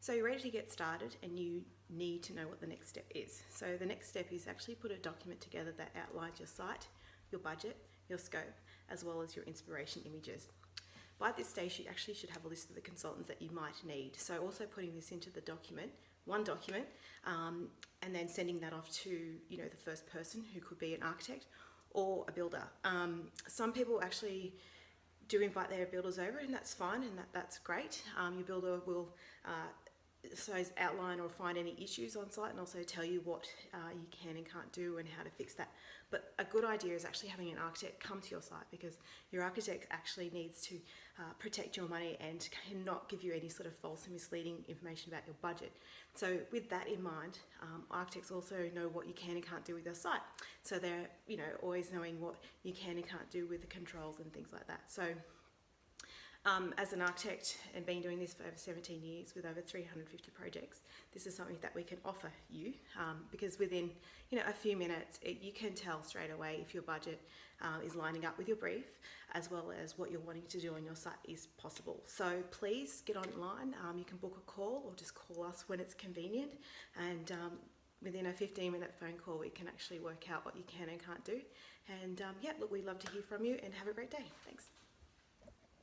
So you're ready to get started and you need to know what the next step is. So the next step is actually put a document together that outlines your site, your budget, your scope, as well as your inspiration images. By this stage, you actually should have a list of the consultants that you might need. So also putting this into the document, one document, and then sending that off to the first person, who could be an architect or a builder. Some people actually do invite their builders over, and that's fine, and that's great. Your builder will outline or find any issues on site and also tell you what you can and can't do and how to fix that. But a good idea is actually having an architect come to your site, because your architect actually needs to protect your money and cannot give you any sort of false and misleading information about your budget. So with that in mind, architects also know what you can and can't do with your site. So they're always knowing what you can and can't do with the controls and things like that. So as an architect and been doing this for over 17 years with over 350 projects, this is something that we can offer you, because within a few minutes you can tell straight away if your budget is lining up with your brief, as well as what you're wanting to do on your site is possible. So please get online. You can book a call or just call us when it's convenient, and within a 15-minute phone call we can actually work out what you can and can't do. And look, we'd love to hear from you, and have a great day. Thanks.